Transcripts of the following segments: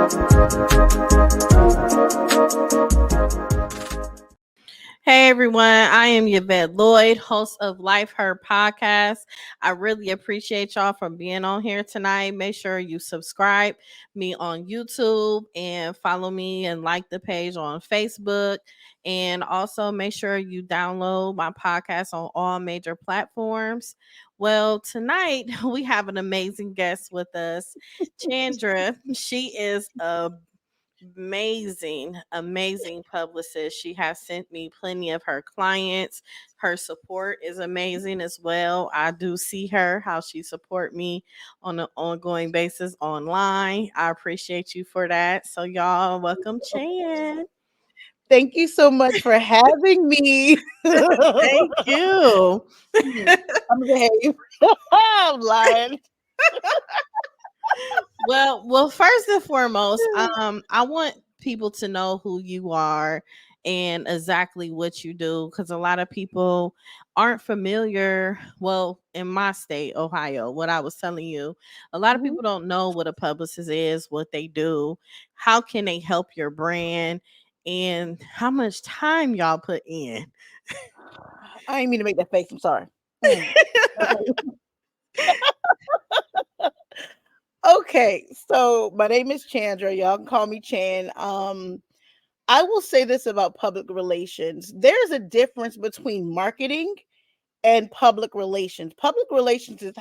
Hey everyone, I am Yvette Lloyd, host of Life Her podcast. I really appreciate y'all for being on here tonight. Make sure you subscribe me on YouTube and follow me and like the page on Facebook. And also make sure you download my podcast on all major platforms. Well, tonight we have an amazing guest with us, Chandra. She is a amazing publicist. She has sent me plenty of her clients. Her support is amazing as well. I do see her how she support me on an ongoing basis online. I appreciate you for that. So y'all, welcome Chan. Thank you so much for having me. Thank you. I'm gonna behave. I'm lying. Well, first and foremost, I want people to know who you are and exactly what you do, because a lot of people aren't familiar. Well, in my state, Ohio, what I was telling you, a lot of people don't know what a publicist is, what they do, how can they help your brand, and how much time y'all put in. I didn't mean to make that face. I'm sorry. Okay, so my name is Chandra. Y'all can call me Chan. I will say this about public relations. There's a difference between marketing and public relations. Public relations is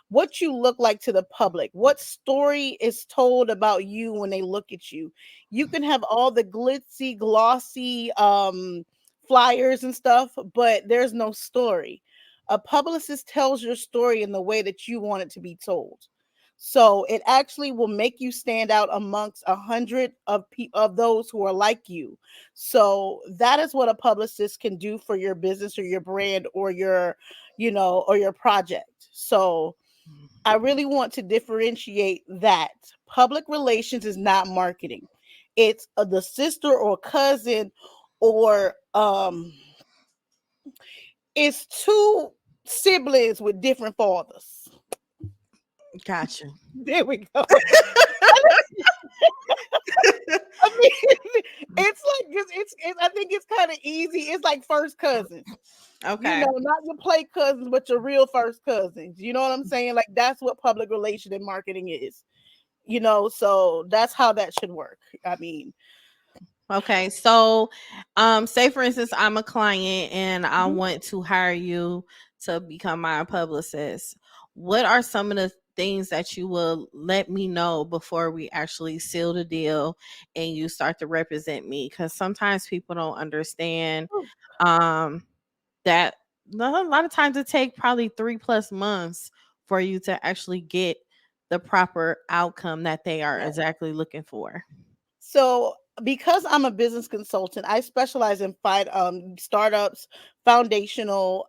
what you look like to the public, what story is told about you when they look at you. You can have all the glitzy, glossy flyers and stuff, but there's no story. A publicist tells your story in the way that you want it to be told. So it actually will make you stand out amongst 100 of those who are like you. So that is what a publicist can do for your business or your brand or or your project. So I really want to differentiate that public relations is not marketing. It's the sister or cousin or it's two siblings with different fathers. Gotcha. There we go. I mean, it's like I think it's kind of easy. It's like first cousins. Okay. Not your play cousins, but your real first cousins. You know what I'm saying? Like that's what public relation and marketing is. So that's how that should work. I mean, okay. So, say for instance, I'm a client and I want to hire you to become my publicist. What are some of the things that you will let me know before we actually seal the deal and you start to represent me? Because sometimes people don't understand that a lot of times it take probably 3+ months for you to actually get the proper outcome that they are exactly looking for. So because I'm a business consultant, I specialize in startups, foundational,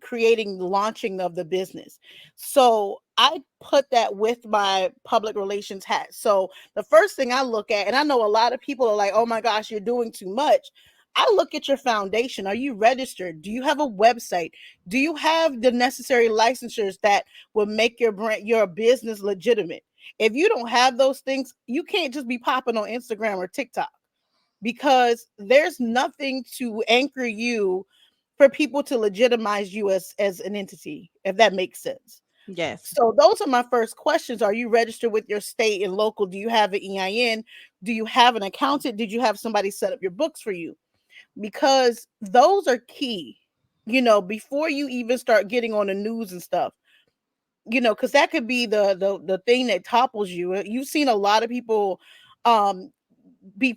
creating, launching of the business. So I put that with my public relations hat. So the first thing I look at, and I know a lot of people are like, oh my gosh, you're doing too much. I look at your foundation. Are you registered? Do you have a website? Do you have the necessary licensures that will make your brand, your business legitimate? If you don't have those things, you can't just be popping on Instagram or TikTok, because there's nothing to anchor you for people to legitimize you as an entity, if that makes sense. Yes. So those are my first questions. Are you registered with your state and local? Do you have an EIN? Do you have an accountant? Did you have somebody set up your books for you? Because those are key, before you even start getting on the news and stuff. Because that could be the thing that topples you. You've seen a lot of people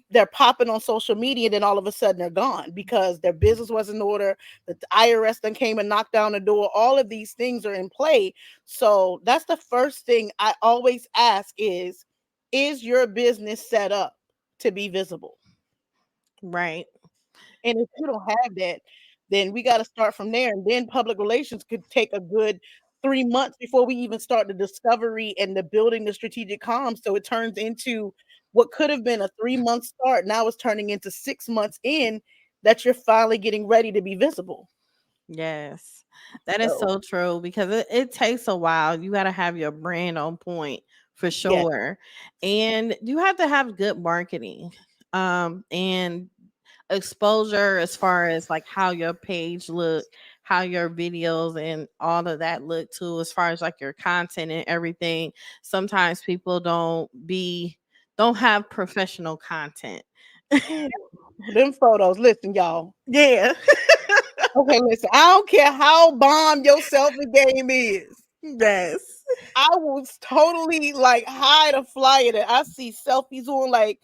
they're popping on social media, then all of a sudden they're gone because their business was in order. The IRS then came and knocked down the door. All of these things are in play. So that's the first thing I always ask is your business set up to be visible? Right. And if you don't have that, then we got to start from there. And then public relations could take a good 3 months before we even start the discovery and the building the strategic comms. So it turns into what could have been a 3-month start. Now it's turning into 6 months in that you're finally getting ready to be visible. Yes, that is so true, because it takes a while. You got to have your brand on point for Yeah. sure. And you have to have good marketing. And exposure as far as like how your page look, how your videos and all of that look too, as far as like your content and everything. Sometimes people don't have professional content. Ooh, them photos. Listen, y'all. Yeah. Okay, listen. I don't care how bomb your selfie game is. Yes. I was totally like hide a flyer that I see selfies on. Like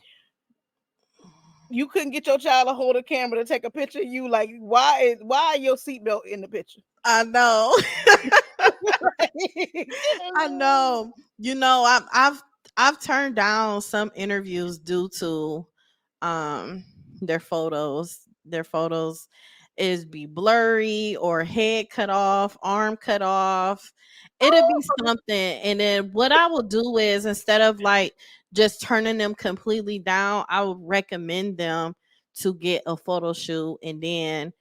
you couldn't get your child to hold a camera to take a picture of you. Like why your seatbelt in the picture? I know. I know. You know, I've turned down some interviews due to um their photos. Their photos is be blurry or head cut off, arm cut off. It'll be something. And then what I will do is instead of like just turning them completely down, I would recommend them to get a photo shoot and then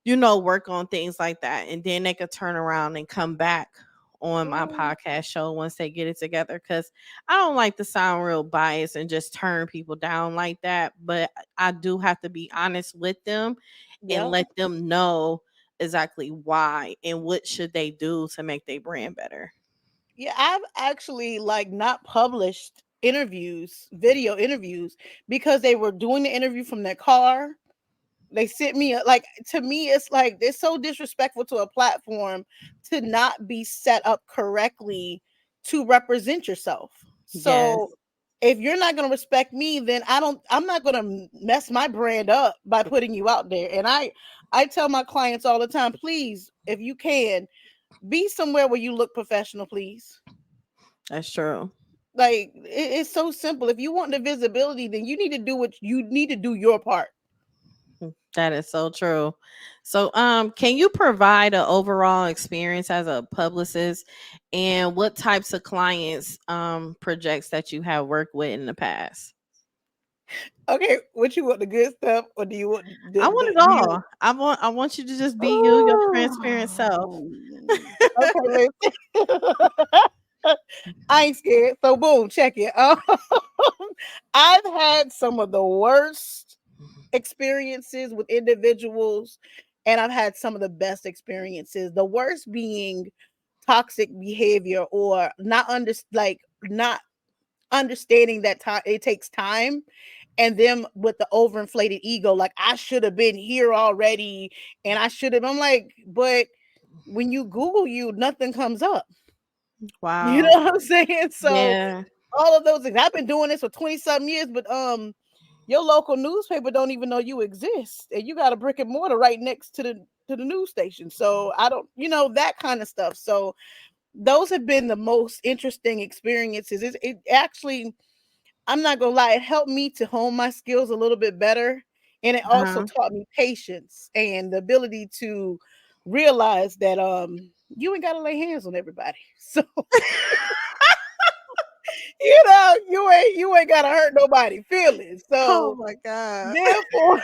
work on things like that. And then they could turn around and come back on my Oh, podcast show once they get it together. Cause I don't like to sound real biased and just turn people down like that. But I do have to be honest with them and yeah. let them know exactly why and what should they do to make their brand better. Yeah, I've actually like not published interviews, video interviews, because they were doing the interview from their car. They sent me like to me, it's like it's so disrespectful to a platform to not be set up correctly to represent yourself. So Yes. if you're not going to respect me, then I'm not going to mess my brand up by putting you out there. And I tell my clients all the time, please, if you can, be somewhere where you look professional, please. That's true. Like it's so simple. If you want the visibility, then you need to do what you need to do your part. That is so true. So, can you provide an overall experience as a publicist, and what types of clients, projects that you have worked with in the past? Okay, what you want, the good stuff, or do you want I want it do you? all. I want you to just be you, your transparent self. Oh, okay, listen. I ain't scared. So boom, check it. I've had some of the worst experiences with individuals, and I've had some of the best experiences. The worst being toxic behavior or not understanding that time it takes time, and them with the overinflated ego, like I should have been here already, and I should have. I'm like, but when you Google you, nothing comes up. You know Wow. what I'm saying? So Yeah. all of those things. I've been doing this for 20 something years, but your local newspaper don't even know you exist, and you got a brick and mortar right next to the news station. So I don't, that kind of stuff. So those have been the most interesting experiences. It actually, I'm not gonna lie, it helped me to hone my skills a little bit better. And it also Uh-huh. taught me patience and the ability to realize that you ain't gotta lay hands on everybody. So you ain't gotta hurt nobody feelings. Oh So my god. therefore,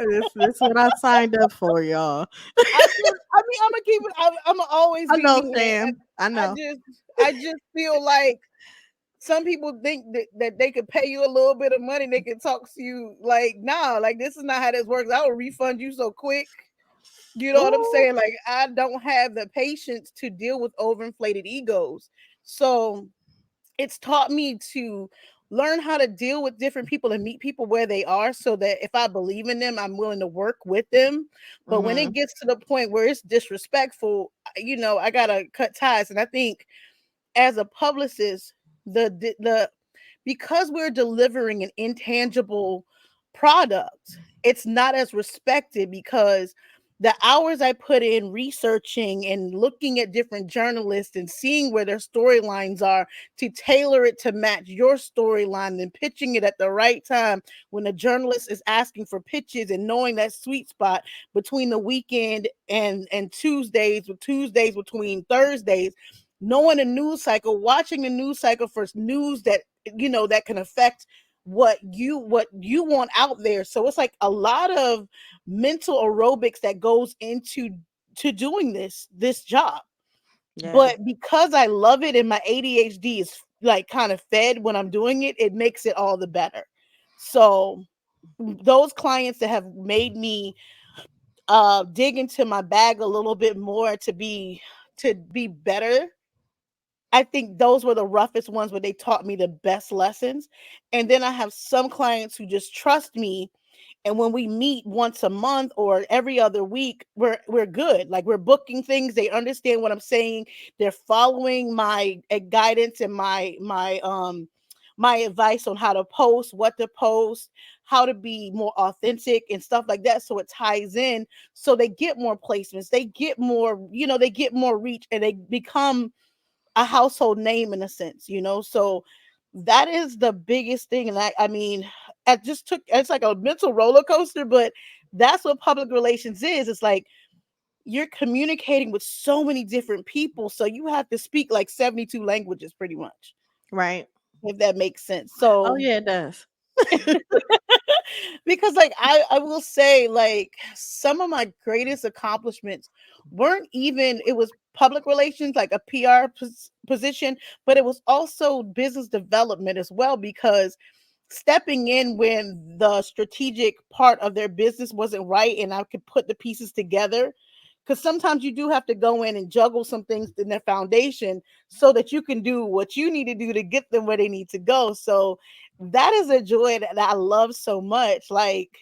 This what I signed up for, y'all. I'm gonna keep it. I'm gonna always I be know, me, man. Sam. I I know. just I just feel like some people think that they could pay you a little bit of money, they can talk to you like, nah, like this is not how this works. I will refund you so quick. You know what I'm Ooh. saying? Like I don't have the patience to deal with overinflated egos. So it's taught me to learn how to deal with different people and meet people where they are, so that if I believe in them, I'm willing to work with them. But when it Mhm. gets to the point where it's disrespectful, I gotta cut ties. And I think as a publicist, the because we're delivering an intangible product, it's not as respected, because the hours I put in researching and looking at different journalists and seeing where their storylines are to tailor it to match your storyline and pitching it at the right time when the journalist is asking for pitches, and knowing that sweet spot between the weekend and Tuesdays, with Tuesdays between Thursdays, knowing the news cycle, watching the news cycle for news that that can affect what you want out there. So it's like a lot of mental aerobics that goes into to doing this job. Yes. But because I love it and my ADHD is like kind of fed when I'm doing it, it makes it all the better. So those clients that have made me dig into my bag a little bit more to be better, I think those were the roughest ones where they taught me the best lessons. And then I have some clients who just trust me, and when we meet once a month or every other week, we're good. Like, we're booking things, they understand what I'm saying, they're following my guidance and my advice on how to post, what to post, how to be more authentic and stuff like that, so it ties in, so they get more placements, they get more, they get more reach, and they become a household name in a sense, so that is the biggest thing. And I mean, it's like a mental roller coaster, but that's what public relations is. It's like you're communicating with so many different people, so you have to speak like 72 languages pretty much, Right. if that makes sense. Oh So yeah, it does. because like I will say, like, some of my greatest accomplishments weren't even, it was public relations, like a PR position, but it was also business development as well, because stepping in when the strategic part of their business wasn't right and I could put the pieces together, because sometimes you do have to go in and juggle some things in their foundation so that you can do what you need to do to get them where they need to go. So that is a joy that I love so much. Like,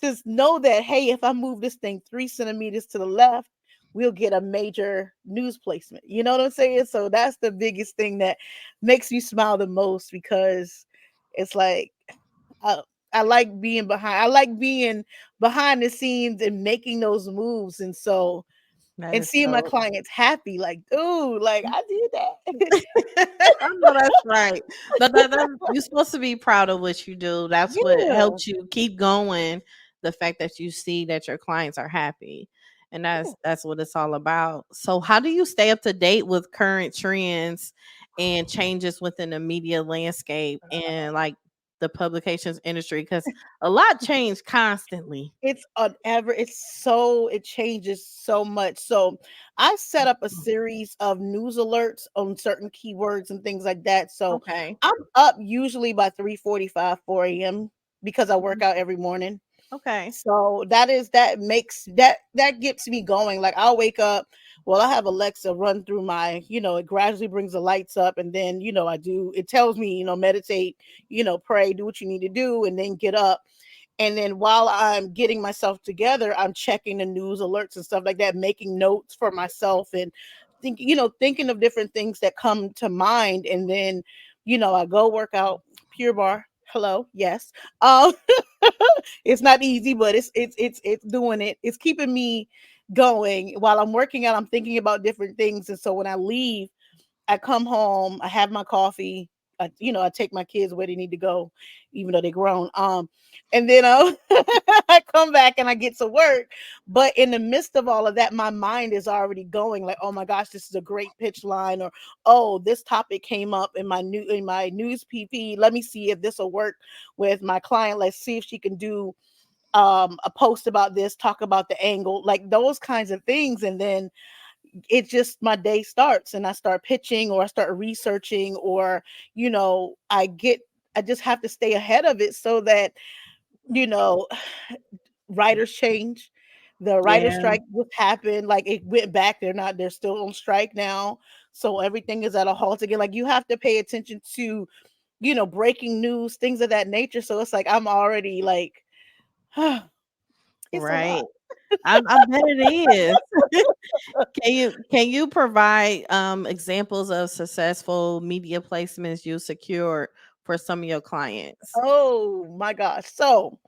just know that, hey, if I move this thing 3 centimeters to the left, we'll get a major news placement. You know what I'm saying? So that's the biggest thing that makes me smile the most, because it's like, I, I like being behind. I like being behind the scenes and making those moves, and so, That and is seeing my dope. clients happy, like, dude, like, I did that. I know that's right. You're supposed to be proud of what you do. That's what Yeah, helps you keep going. The fact that you see that your clients are happy. And yeah. that's what it's all about. So how do you stay up to date with current trends and changes within the media landscape and like the publications industry? Because a lot change constantly. It changes so much. So I set up a series of news alerts on certain keywords and things like that. So Okay. I'm up usually by 3:45, 4 a.m. because I work out every morning. Okay. So that gets me going. Like, I'll wake up. Well, I have Alexa run through it gradually brings the lights up, and then, it tells me, meditate, pray, do what you need to do, and then get up. And then while I'm getting myself together, I'm checking the news alerts and stuff like that, making notes for myself, and thinking of different things that come to mind. And then, I go work out. Pure Bar. Hello. Yes. Um it's not easy, but it's doing it. It's keeping me going while I'm working out. I'm thinking about different things. And so when I leave, I come home, I have my coffee, I take my kids where they need to go, even though they're grown. And then I come back and I get to work. But in the midst of all of that, my mind is already going like, oh my gosh, this is a great pitch line, or oh, this topic came up in my news PP. Let me see if this will work with my client. Let's see if she can do a post about this, talk about the angle, like those kinds of things. And then it just, my day starts and I start pitching, or I start researching, or I just have to stay ahead of it, so that you know writers change. The writer Yeah. strike just happened, like, it went back, they're still on strike now, so everything is at a halt again. Like, you have to pay attention to breaking news, things of that nature. So it's like I'm already like, it's a lot. Right. I bet it is. Can you provide examples of successful media placements you secured for some of your clients? Oh my gosh. So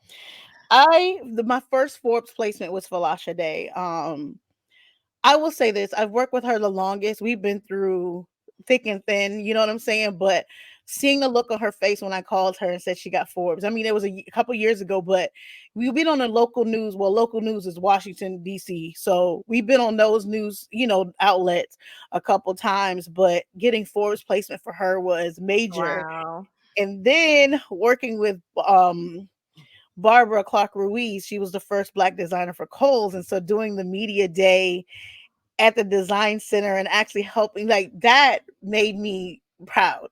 my first Forbes placement was Falasha Day. I will say this, I've worked with her the longest. We've been through thick and thin, you know what I'm saying? But seeing the look on her face when I called her and said she got Forbes, I mean, it was a couple years ago, but we've been on the local news. Well, local news is Washington, D.C. So we've been on those news, outlets a couple times, but getting Forbes placement for her was major. Wow. And then working with Barbara Clark Ruiz, she was the first Black designer for Kohl's. And so doing the media day at the design center and actually helping, like that made me proud,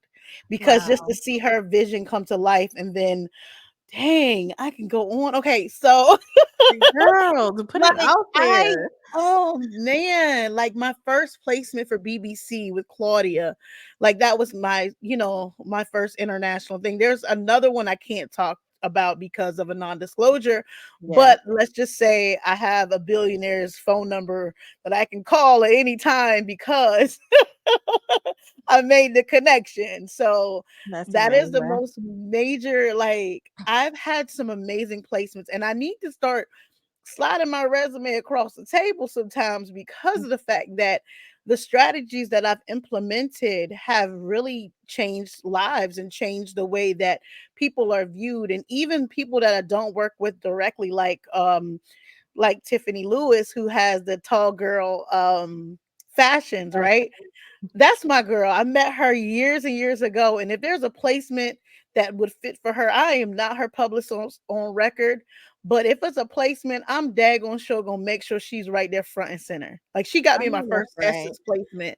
because just to Wow. see her vision come to life, and then dang, I can go on. Okay, so Girl, to put it like out I there. oh man, like my first placement for BBC with Claudia, like that was my, my first international thing. There's another one I can't talk about because of a non-disclosure, Yes, but let's just say I have a billionaire's phone number that I can call at any time because I made the connection. So that's that is the amazing. most major, like I've had some amazing placements, and I need to start sliding my resume across the table sometimes, because of the fact that the strategies that I've implemented have really changed lives and changed the way that people are viewed, and even people that I don't work with directly, like Tiffany Lewis, who has the tall girl fashions, right? That's my girl. I met her years and years ago. And if there's a placement that would fit for her, I am not her publicist on record. But if it's a placement, I'm daggone sure gonna make sure she's right there front and center. Like she got I me my know that's first right. Essence placement.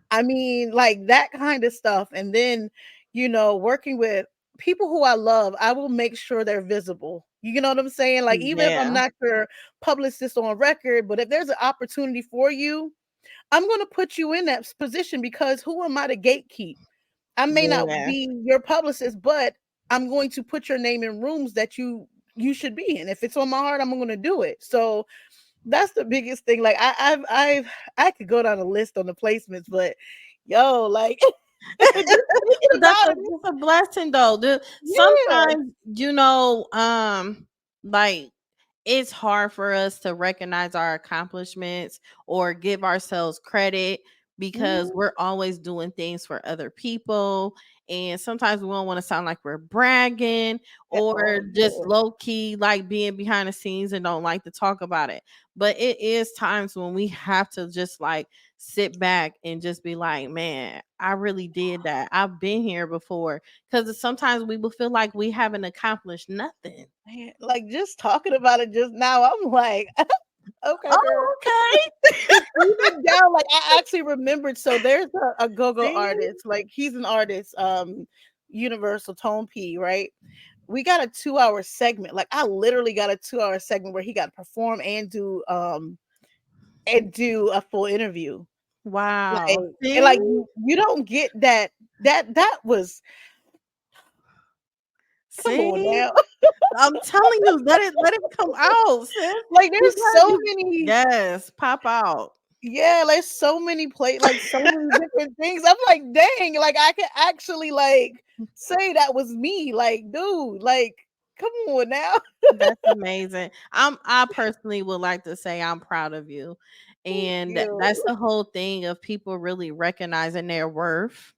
I mean, like that kind of stuff. And then, working with people who I love, I will make sure they're visible. You know what I'm saying? Like even if I'm Yeah, not your publicist on record, but if there's an opportunity for you, I'm going to put you in that position, because who am I to gatekeep? I may not yeah. be your publicist, but I'm going to put your name in rooms that you should be in. If it's on my heart, I'm going to do it. So that's the biggest thing. Like I could go down a list on the placements, but yo, like just thinking But that's about a it, it's a blessing though. yeah, Sometimes, like it's hard for us to recognize our accomplishments or give ourselves credit because mhm, we're always doing things for other people. And sometimes we don't want to sound like we're bragging or oh just yeah, low key, like being behind the scenes and don't like to talk about it. But it is times when we have to just like sit back and just be like, man, I really did that. I've been here before. Because sometimes we will feel like we haven't accomplished nothing. man, like just talking about it just now, I'm like, okay, girl. Oh, okay. Because even down, like I actually remembered. So there's a go-go See? artist, like he's an artist, Universal Tone P, right? We got a 2 hour segment. Like I literally got a 2 hour segment where he got to perform and do a full interview. Like Wow. and like See? you don't get that. That was, come on See? now. I'm telling you, let it come out, sis. Like there's Because so you many, yes, pop out. yeah, like so many like so many different things. I'm like, dang, like I could actually like say that was me. Like, dude, like, come on now. That's amazing. I personally would like to say I'm proud of you. Thank And you. that's the whole thing of people really recognizing their worth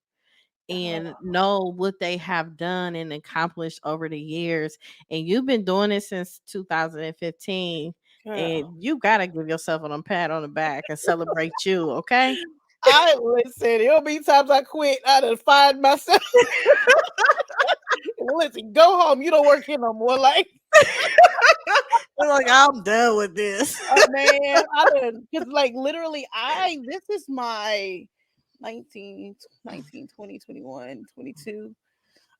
and know what they have done and accomplished over the years. And you've been doing it since 2015. Girl. And you gotta give yourself a pat on the back and celebrate you, okay? I listen, there'll be times I quit. I done fired myself. Listen, go home. You don't work here no more. Like, You're like, I'm done with this. man, I done, because like literally, this is my 19, 19, 20, 21, 22.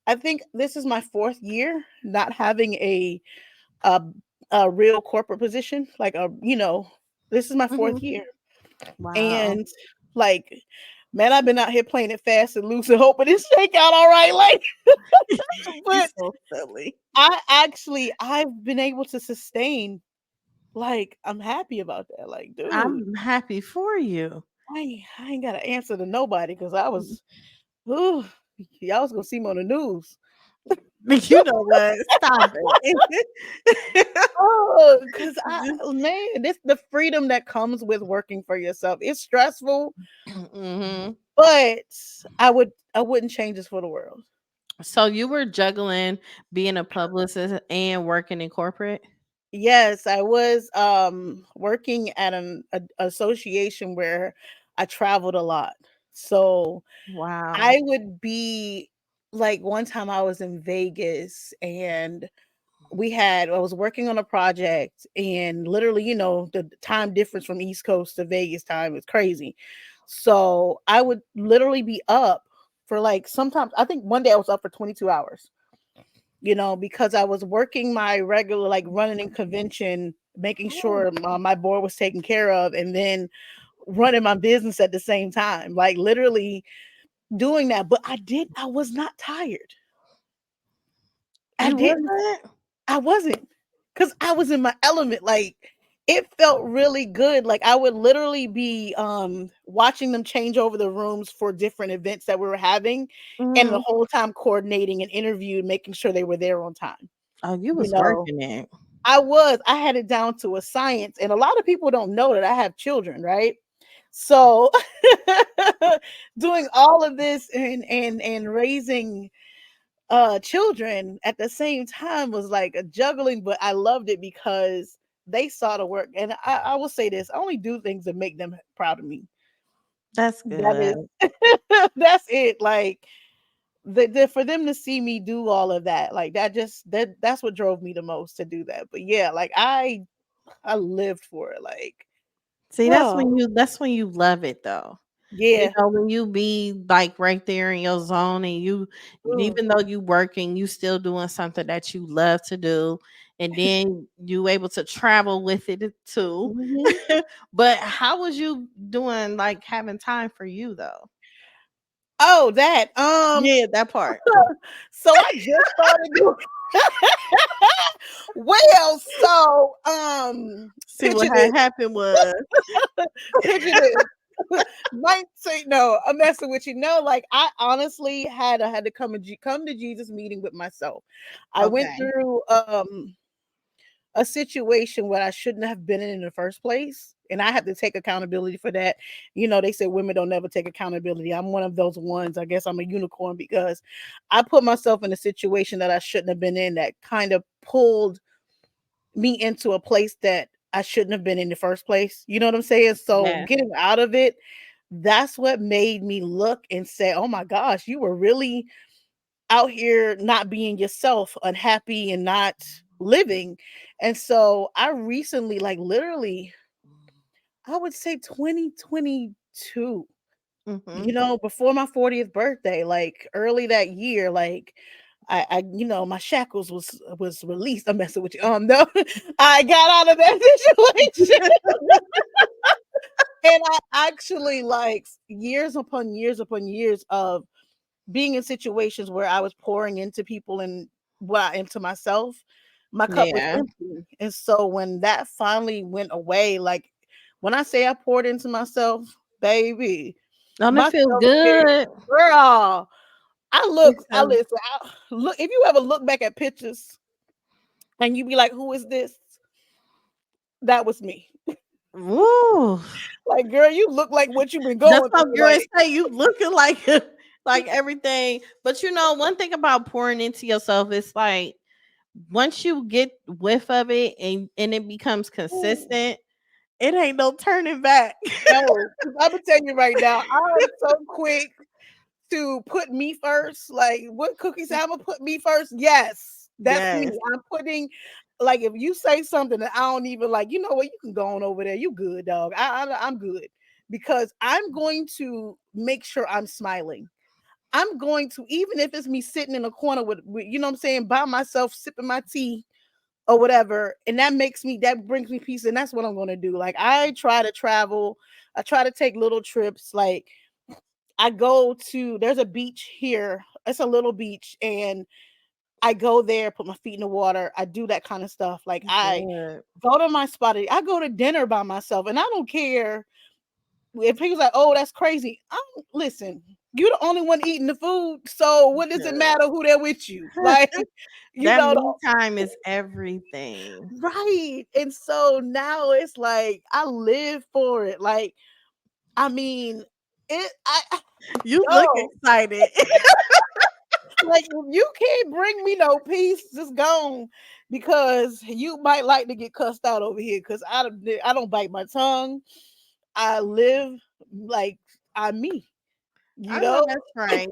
I think this is my fourth year not having a a real corporate position. Like this is my fourth Mhm. year. Wow. And like, man, I've been out here playing it fast and loose and hoping this shake out all right. Like, You but so silly. I've been able to sustain. Like, I'm happy about that. Like, dude, I'm happy for you. I ain't got to answer to nobody, because I was, ooh, y'all was gonna see me on the news. You know what? Stop it. Oh, because Just man, this the freedom that comes with working for yourself. It's stressful, mhm. but I wouldn't change this for the world. So you were juggling being a publicist and working in corporate? Yes, I was working at an association where I traveled a lot. So Wow. I would be, like, one time I was in Vegas, and I was working on a project, and literally, the time difference from East Coast to Vegas time is crazy. So I would literally be up for like, sometimes I think one day I was up for 22 hours, because I was working my regular, like running in convention, making Oh, sure my board was taken care of, and then running my business at the same time, like literally doing that. But I was not tired. I you didn't wasn't? I wasn't, because I was in my element. Like, it felt really good. Like, I would literally be watching them change over the rooms for different events that we were having, and the Mhm. whole time coordinating an interview, making sure they were there on time. Oh, you You was know, working it. I had it down to a science, and a lot of people don't know that I have children, right? So doing all of this and raising children at the same time was like a juggling, but I loved it because they saw the work. And I will say this: I only do things that make them proud of me. That's That good. is that's it. Like, for them to see me do all of that, like, that's what drove me the most to do that. But yeah, like, I lived for it. Like, See, oh that's when you love it though. You yeah. know, when you be like right there in your zone and you Mm. even though you working, you still doing something that you love to do. And then you able to travel with it too. Hmm. But how was you doing like having time for you though? Oh, that Yeah, that part. so I just started doing. Well, so See what picture had this, happened was picture this. Might say no, I'm messing with you. No, like, I honestly had to come to Jesus meeting with myself. I went okay. through a situation where I shouldn't have been in the first place. And I have to take accountability for that. They say women don't never take accountability. I'm one of those ones. I guess I'm a unicorn because I put myself in a situation that I shouldn't have been in, that kind of pulled me into a place that I shouldn't have been in the first place. You know what I'm saying? So Yeah. getting out of it, that's what made me look and say, "Oh my gosh, you were really out here not being yourself, unhappy and not living." And so I recently, like literally, I would say 2022, Hmm. before my 40th birthday, like early that year, like my shackles was released. I'm messing with you. No, I got out of that situation, and I actually, like, years upon years upon years of being in situations where I was pouring into people and what I am to myself, my cup was Yeah. empty. And so when that finally went away, like, when I say I poured into myself, baby, Don't it my feel self-care, good? girl. It I feels listen. Look, if you ever look back at pictures and you be like, "Who is this?" That was me. woo. Like, girl, you look like what you've been That's going how through. girls Like, say you looking like like everything. But you know, one thing about pouring into yourself is like once you get whiff of it and it becomes ooh, consistent, it ain't no turning back. no, I'm gonna tell you right now, I'm so quick to put me first. Like, what Cookie said, I'm gonna put me first. Yes, that's me. Yes. I'm putting, like, if you say something that I don't even like, you know what? You can go on over there. You good, dog. I'm good, because I'm going to make sure I'm smiling. I'm going to, even if it's me sitting in a corner with you know what I'm saying, by myself, sipping my tea or whatever, and that brings me peace, and that's what I'm going to do. Like, I try to travel, I try to take little trips. Like, I go to there's a beach here. It's a little beach, and I go there, put my feet in the water. I do that kind of stuff. Like, I Good. go to my spot. I go to dinner by myself, and I don't care if people's like, "Oh, that's crazy." I don't listen. You're the only one eating the food, so what does it Good. matter who there with you? Like, you That know, me time is everything. right? And so now it's like I live for it. Like, I mean, You look yo, excited. like, if you can't bring me no peace, just gone, because you might like to get cussed out over here. Because I don't bite my tongue. I live like I'm me. You I know know? that's right.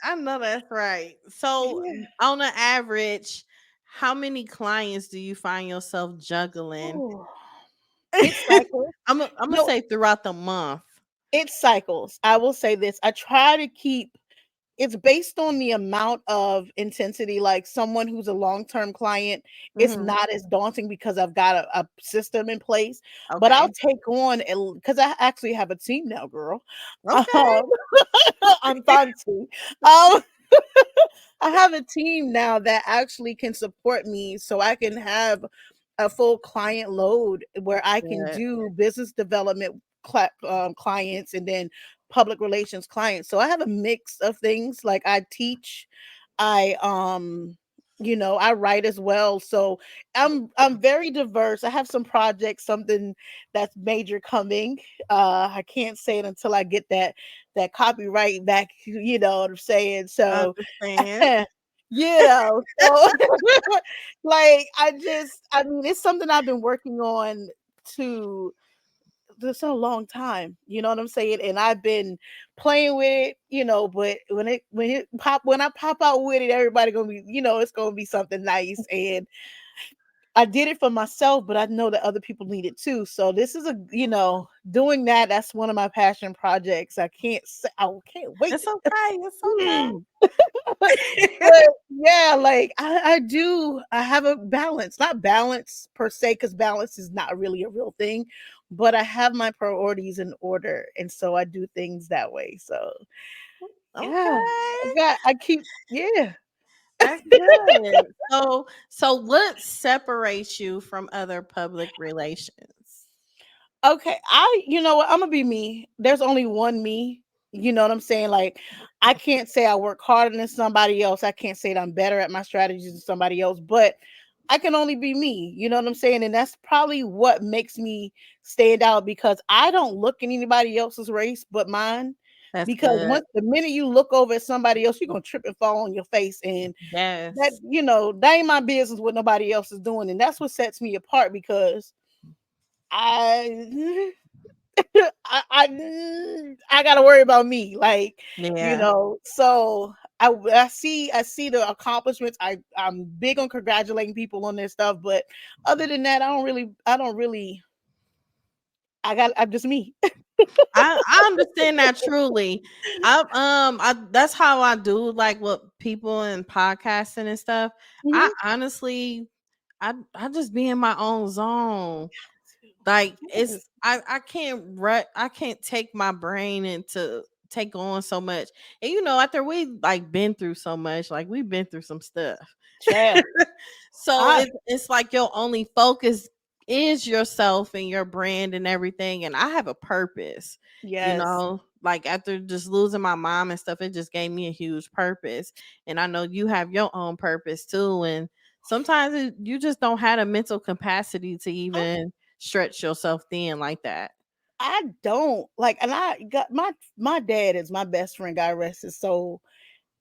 I know that's right. So, Yeah. on an average, how many clients do you find yourself juggling? Ooh, it cycles. I'm gonna No, say throughout the month. it cycles. I will say this. I try to keep it's based on the amount of intensity. Like someone who's a long-term client, it's Hmm. not as daunting because I've got a system in place. But I'll Okay. take on because I actually have a team now, girl. Okay. Um, I'm fancy. Um, I have a team now that actually can support me so I can have a full client load where I can Good. do business development clients and then public relations clients. So I have a mix of things. Like I teach, I I write as well. So I'm very diverse. I have some projects, something that's major coming. I can't say it until I get that copyright back, you know what I'm saying? So Understand. so like I mean it's something I've been working on to this a long time, you know what I'm saying? And I've been playing with it, but when I pop out with it, everybody gonna be, it's gonna be something nice. And I did it for myself, but I know that other people need it too. So this is doing that's one of my passion projects. I can't wait. It's okay. It's okay. But yeah, like I have a balance, not balance per se, because balance is not really a real thing, but I have my priorities in order. And so I do things that way. So yeah, Okay. I keep, yeah. That's good. So what separates you from other public relations? Okay, you know what? I'm gonna be me. There's only one me. You know what I'm saying? Like, I can't say I work harder than somebody else. I can't say that I'm better at my strategies than somebody else, but I can only be me. You know what I'm saying? And that's probably what makes me stand out because I don't look at anybody else's race but mine. That's Because good. once the minute you look over at somebody else, you're gonna trip and fall on your face. And that, Yes. that ain't my business what nobody else is doing. And that's what sets me apart because I I gotta worry about me, like Yeah. So I see the accomplishments. I'm big on congratulating people on their stuff, but other than that, I don't really. I'm just me. I understand that truly. I that's how I do like with people and podcasting and stuff. I Mhm. honestly I just be in my own zone. Like Yes. I can't take my brain into take on so much. And after we like been through so much, like we've been through some stuff. Child. So I it's like your only focus is yourself and your brand and everything. And I have a purpose, Yes. like after just losing my mom and stuff, it just gave me a huge purpose. And I know you have your own purpose too. And sometimes you just don't have a mental capacity to I, even stretch yourself thin like that. I don't like, and I got my dad is my best friend. God rest his soul.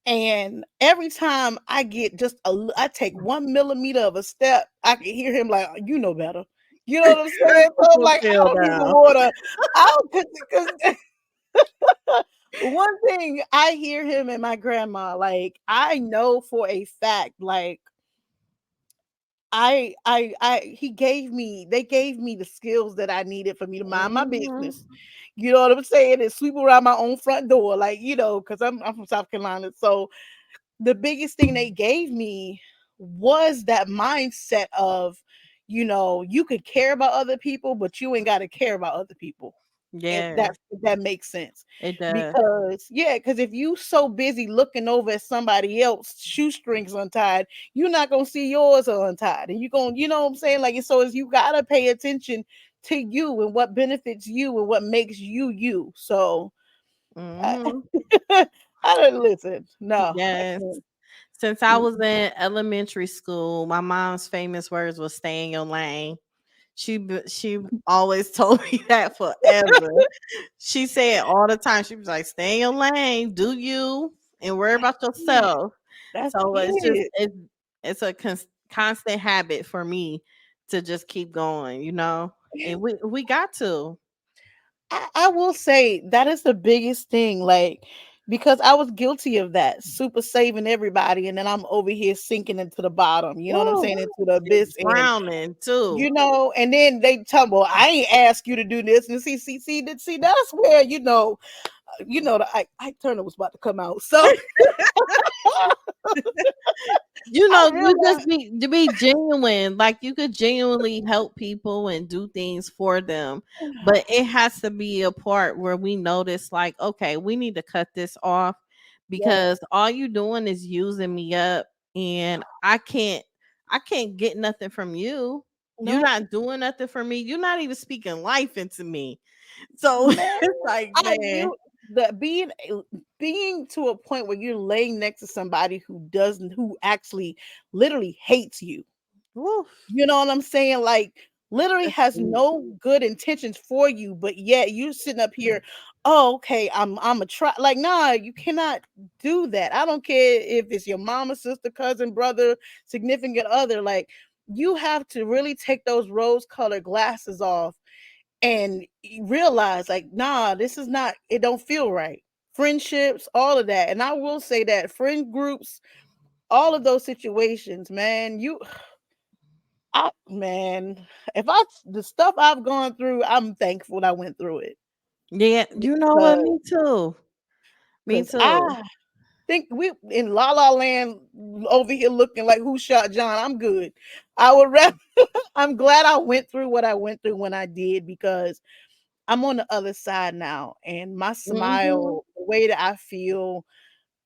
And every time I get I take 1 millimeter of a step, I can hear him like, "You know better." You know what I'm saying? So I'm like, I Chill don't even down. wanna. I don't because one thing I hear him and my grandma, like I know for a fact, like they gave me the skills that I needed for me to mind my Mhm. business. You know what I'm saying? And sweep around my own front door, like because I'm from South Carolina, so the biggest thing they gave me was that mindset of, you could care about other people, but you ain't got to care about other people. Yes, If that makes sense. it does. Because if you so busy looking over at somebody else shoestrings untied, you're not gonna see yours are untied. And you're gonna, you know what I'm saying? Like, so is you gotta pay attention to you and what benefits you and what makes you you. So I, Mhm. I don't listen. No, I Yes. can't. Since I Mm. was in elementary school, my mom's famous words was "stay in your lane." She always told me that forever. She said all the time. She was like, "Stay in your lane, do you, and worry That's about it. yourself." That's So it. it's a constant habit for me to just keep going, and we got to. I will say that is the biggest thing. Like, because I was guilty of that, super saving everybody, and then I'm over here sinking into the bottom. You know what I'm Woo, saying? Into the and abyss, and drowning too. and then they tell me, well, I ain't ask you to do this, and see, that's where I Turner was about to come out, so You I know, you just realized, be to be genuine. Like you could genuinely help people and do things for them. But it has to be a part where we notice like, okay, we need to cut this off yes, because all you doing is using me up and I can't get nothing from you. You're no, not doing nothing for me. You're not even speaking life into me. So man, it's like, I man, you the being to a point where you're laying next to somebody who actually literally hates you. woof, You know what I'm saying? Like, literally that's has deep. no good intentions for you, but yet you sitting up here, oh, okay, I'm a try. Like, nah, you cannot do that. I don't care if it's your mama, sister, cousin, brother, significant other. Like, you have to really take those rose-colored glasses off and realize, like, nah, this is not. It don't feel right. Friendships, all of that, and I will say that friend groups, all of those situations, man, man, if I the stuff I've gone through, I'm thankful I went through it Yeah, you know what? because Me too. Me too. I think we in La La Land over here looking like who shot John. I'm good. I would rather. I'm glad I went through what I went through when I did because I'm on the other side now, and my Mhm. smile, the way that I feel,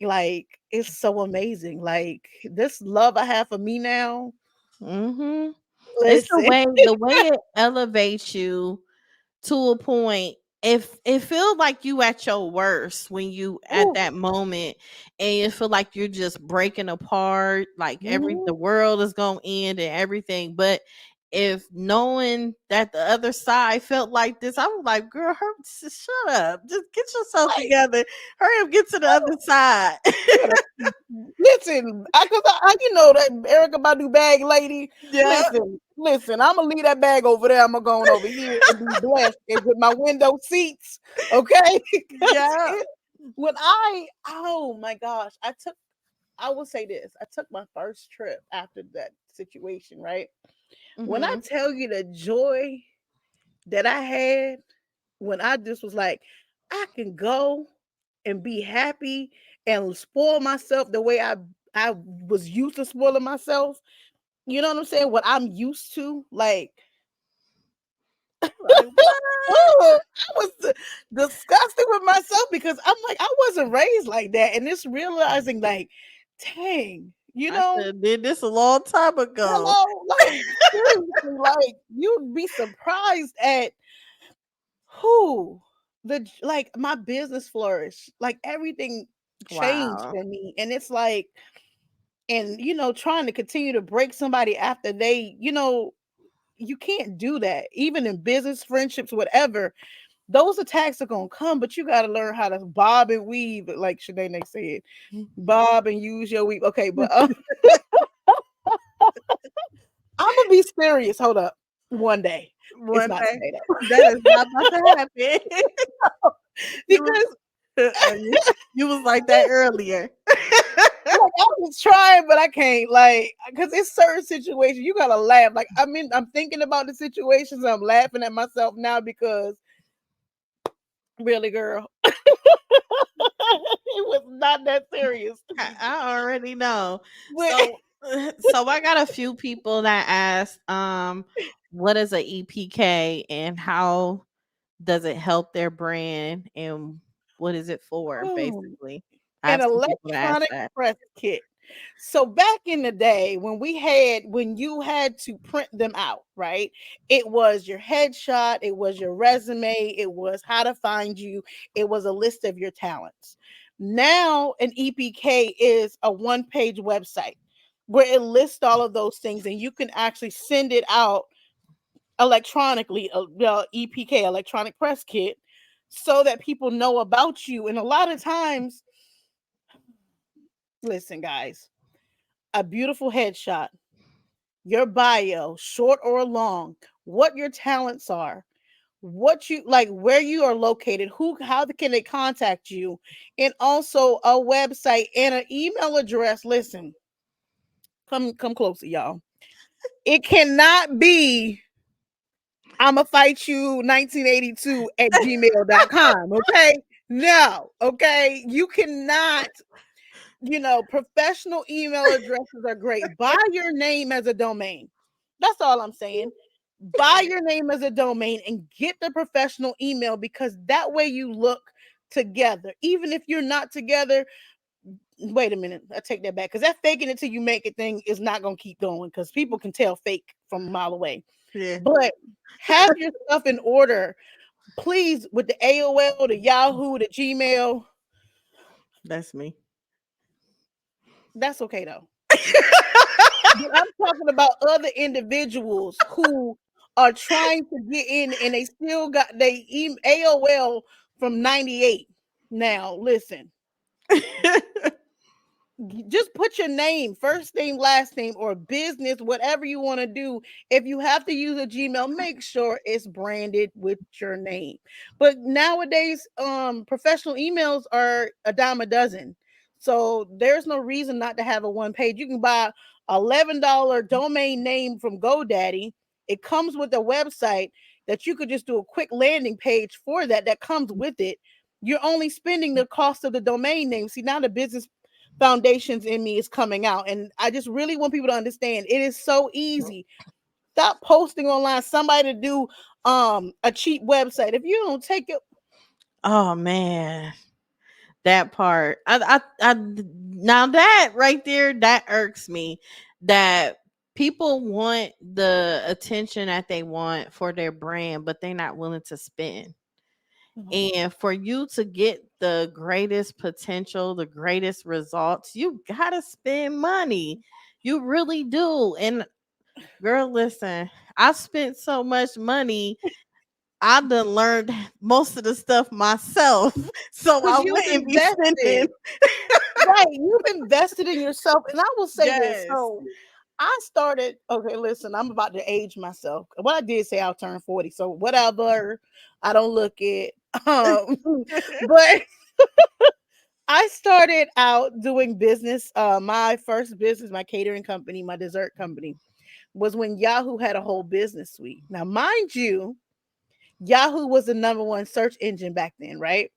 like it's so amazing. Like this love I have for me now. Mhm. It's Listen, the way it elevates you to a point. If it feels like you at your worst when you at ooh, that moment and you feel like you're just breaking apart, like the mhm. world is gonna end and everything. But if knowing that the other side felt like this, I was like, girl, shut up. Just get yourself Like, together. Hurry up, get to the other side. you better listen. I that Erica Badu bag lady. Yeah. Listen. I'm gonna leave that bag over there. I'm gonna go on over here and be blessed and with my window seats. Okay, because Yeah. oh my gosh, I will say this. I took my first trip after that situation. Right when I Mhm. tell you the joy that I had when I just was like, I can go and be happy and spoil myself the way I was used to spoiling myself. You know what I'm saying? What I'm used to, like, Like what? I was disgusted with myself because I'm like, I wasn't raised like that, and it's realizing, like, dang, I should have did this a long time ago. like seriously, like you'd be surprised at who like my business flourished, like everything changed Wow. for me, and it's like, and trying to continue to break somebody after they, you can't do that, even in business, friendships, whatever. Those attacks are gonna come, but you got to learn how to bob and weave, like Shanae said, bob and use your weave. Okay, but I'm gonna be serious. Hold up, one day. It's One not day. today though, That is not about to happen. you was because you was like that earlier. like I was trying, but I can't. Like, because it's certain situations you gotta laugh. Like, I mean, I'm thinking about the situations. I'm laughing at myself now because really, girl, it was not that serious. I already know. But So I got a few people that asked what is a EPK and how does it help their brand and what is it for basically. I an have some people that ask electronic that. press kit. So back in the day when you had to print them out, right? It was your headshot, it was your resume, it was how to find you, it was a list of your talents. Now an EPK is a one-page website where it lists all of those things and you can actually send it out electronically, the EPK, electronic press kit, so that people know about you. And a lot of times, listen, guys, a beautiful headshot, your bio, short or long, what your talents are, what you like, where you are located, who, how can they contact you, and also a website and an email address. Listen, come closer, y'all. It cannot be I'ma fight you 1982 at gmail.com. Okay. No, okay. You cannot, professional email addresses are great. Buy your name as a domain. That's all I'm saying. Buy your name as a domain and get the professional email, because that way you look together. Even if you're not together, wait a minute, I take that back, because that faking it till you make it thing is not going to keep going, because people can tell fake from a mile away. Yeah, But have your stuff in order, please, with the AOL, the Yahoo, the Gmail. that's me. That's okay though. But I'm talking about other individuals who are trying to get in and they still got they AOL from 98. Now, listen, just put your name, first name, last name, or business, whatever you want to do. If you have to use a Gmail, make sure it's branded with your name. But nowadays, professional emails are a dime a dozen. So there's no reason not to have a one page. You can buy $11 domain name from GoDaddy. It comes with a website that you could just do a quick landing page for that comes with it. You're only spending the cost of the domain name. See, now the business foundations in me is coming out, and I just really want people to understand it is so easy. Stop posting online somebody to do a cheap website. If you don't take it, Oh man, that part. Now that right there, that irks me. That people want the attention that they want for their brand, but they're not willing to spend. And for you to get the greatest potential, the greatest results, you gotta spend money. You really do. And girl, listen, I spent so much money. I done learned most of the stuff myself. So because I you've wouldn't be invested. spending. Right, you've invested in yourself. And I will say this. Yes. So I started, okay, listen, I'm about to age myself. Well, I did say I'll turn 40, so whatever. I don't look it. Um, but I started out doing business. My first business, my catering company, my dessert company, was when Yahoo had a whole business suite. Now, mind you, Yahoo was the number one search engine back then, right? Mm,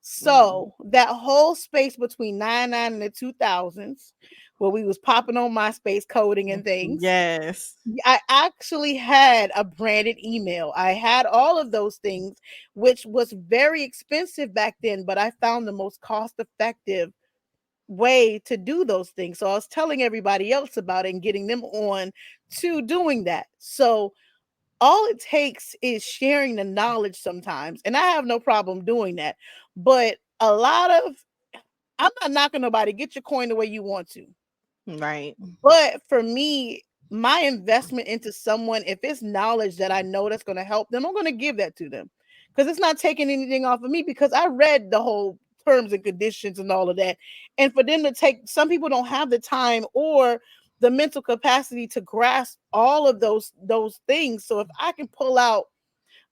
So that whole space between 99 and the 2000s, where we was popping on MySpace coding and things, yes. I actually had a branded email. I had all of those things, which was very expensive back then, but I found the most cost effective way to do those things. So I was telling everybody else about it and getting them on to doing that. So all it takes is sharing the knowledge sometimes. And I have no problem doing that. But a lot of, I'm not knocking nobody, get your coin the way you want to. Right. But for me, my investment into someone, if it's knowledge that I know that's going to help them, I'm going to give that to them, because it's not taking anything off of me, because I read the whole terms and conditions and all of that. And for them to take, some people don't have the time or the mental capacity to grasp all of those things. So if I can pull out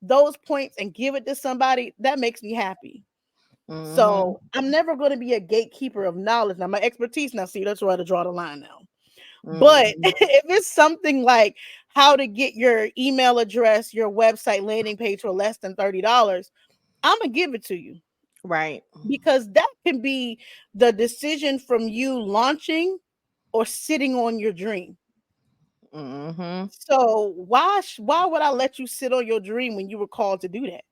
those points and give it to somebody, that makes me happy. Hmm. So I'm never going to be a gatekeeper of knowledge. Now my expertise, now see, that's where I draw the line now. But Hmm. if it's something like how to get your email address, your website landing page for less than $30, I'm going to give it to you, Right. because that can be the decision from you launching or sitting on your dream. Hmm. So why would I let you sit on your dream when you were called to do that?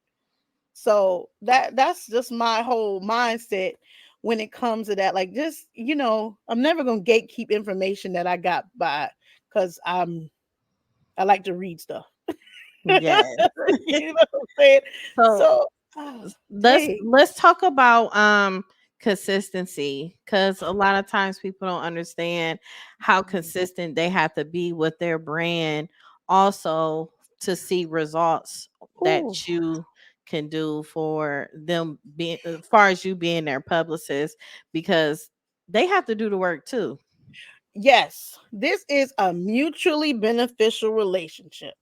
So that's just my whole mindset when it comes to that. Like, just, I'm never going to gatekeep information that I got by, because I like to read stuff. Yes. You know what I'm saying? So So, oh, let's dang. let's talk about consistency, because a lot of times people don't understand how consistent they have to be with their brand also to see results Ooh, that you can do for them, being as far as you being their publicist, because they have to do the work too. yes, this is a mutually beneficial relationship.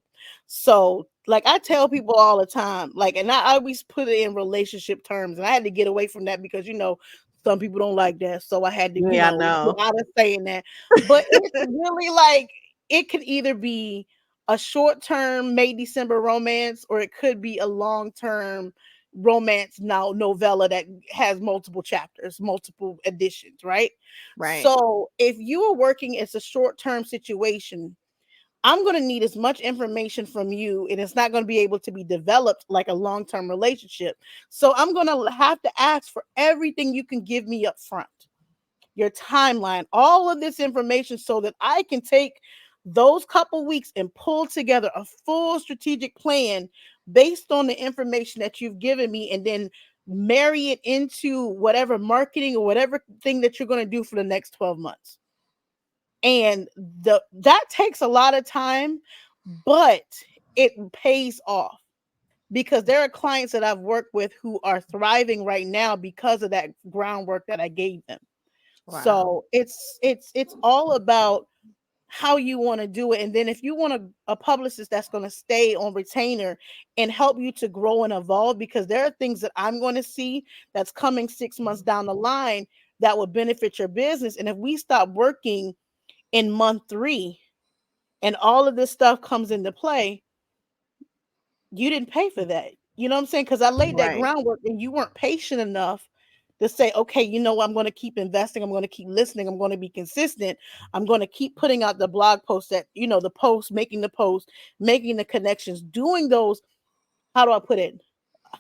So, like I tell people all the time, like, and I always put it in relationship terms, and I had to get away from that because some people don't like that. So I had to, Yeah, I get know. out of saying that. But it's really like it could either be a short term May December romance, or it could be a long term romance now novella that has multiple chapters, multiple editions, right? Right. So if you are working as a short term situation, I'm going to need as much information from you, and it's not going to be able to be developed like a long term relationship. So I'm going to have to ask for everything you can give me up front, your timeline, all of this information, so that I can take those couple weeks and pull together a full strategic plan based on the information that you've given me, and then marry it into whatever marketing or whatever thing that you're going to do for the next 12 months. And that takes a lot of time, but it pays off, because there are clients that I've worked with who are thriving right now because of that groundwork that I gave them. Wow. So it's all about how you want to do it. And then if you want a publicist that's going to stay on retainer and help you to grow and evolve, because there are things that I'm going to see that's coming 6 months down the line that will benefit your business. And if we stop working in month 3 and all of this stuff comes into play, you didn't pay for that. You know what I'm saying? Because I laid that Right. groundwork and you weren't patient enough to say, okay, I'm going to keep investing. I'm going to keep listening. I'm going to be consistent. I'm going to keep putting out the blog posts that, the posts, making the connections, doing those. How do I put it?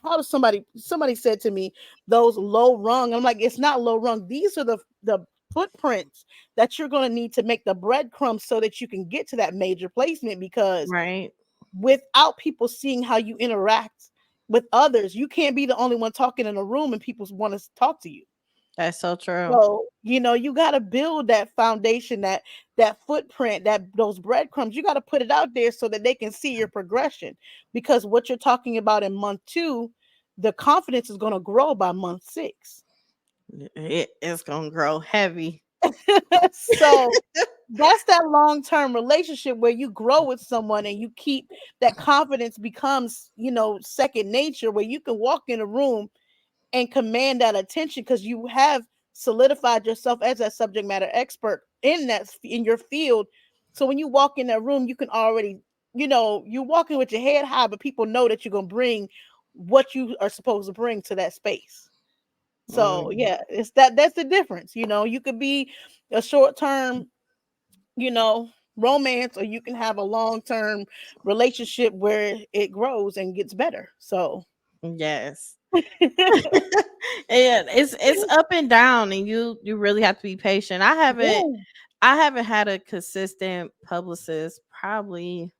How does somebody said to me, those low rung? I'm like, it's not low rung. These are the footprints that you're going to need to make the breadcrumbs so that you can get to that major placement, because Right. without people seeing how you interact with others, you can't be the only one talking in a room and people want to talk to you. That's so true. So, you got to build that foundation, that footprint, that those breadcrumbs. You got to put it out there so that they can see your progression, because what you're talking about in month 2, the confidence is going to grow by month 6. It's gonna grow heavy. So that's that long-term relationship where you grow with someone and you keep that confidence becomes, second nature, where you can walk in a room and command that attention because you have solidified yourself as a subject matter expert in your field. So when you walk in that room, you can already, you're walking with your head high, but people know that you're going to bring what you are supposed to bring to that space. So Mm, yeah, that's the difference. You could be a short term, you know, romance, or you can have a long term relationship where it grows and gets better. So yes. And it's up and down, and you really have to be patient. yeah. I haven't had a consistent publicist probably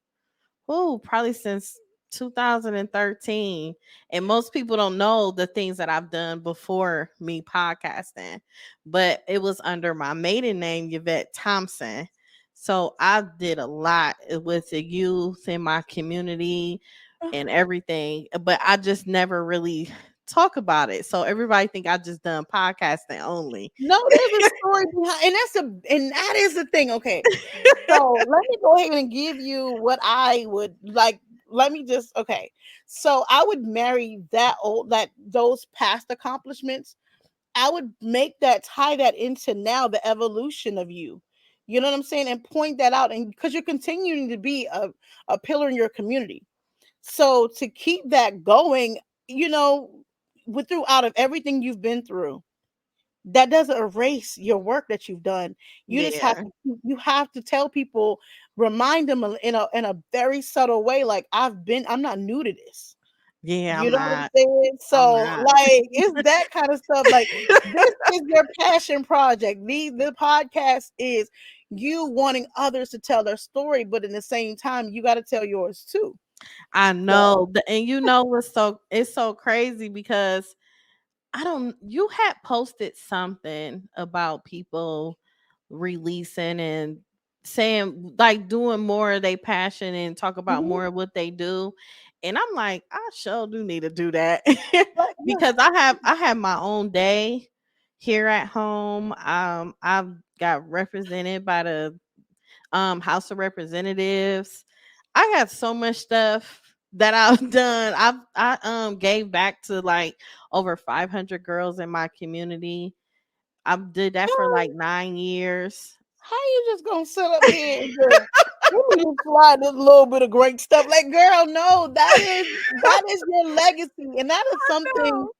since 2013. And most people don't know the things that I've done before me podcasting, but it was under my maiden name, Yvette Thompson. So I did a lot with the youth in my community and everything, but I just never really talk about it. So everybody think I just done podcasting only. No, there's a story behind, and that is the thing. Okay, so let me go ahead and give you what I would like. Let me just okay. So I would marry those past accomplishments. I would make that tie that into now the evolution of you. You know what I'm saying? And point that out, and because you're continuing to be a pillar in your community. So to keep that going, out of everything you've been through, that doesn't erase your work that you've done. You just have Yeah. to tell people, remind them in a very subtle way, like I'm not new to this. Yeah, You I'm know what I'm not. saying? I'm So not. like it's that kind of stuff. Like this is your passion project. The podcast is you wanting others to tell their story, but in the same time, you got to tell yours too. I So know. And it's so crazy because I don't you had posted something about people releasing and saying like doing more of their passion and talk about mhm, more of what they do. And I'm like, I sure do need to do that. but yeah, Because I have my own day here at home. I've got represented by the House of Representatives. I got so much stuff that I've done. I gave back to like over 500 girls in my community. I did that for like 9 years. How you just gonna sit up here and just let me just slide this little bit of great stuff? Like, girl, no, that is your legacy, and that is something No.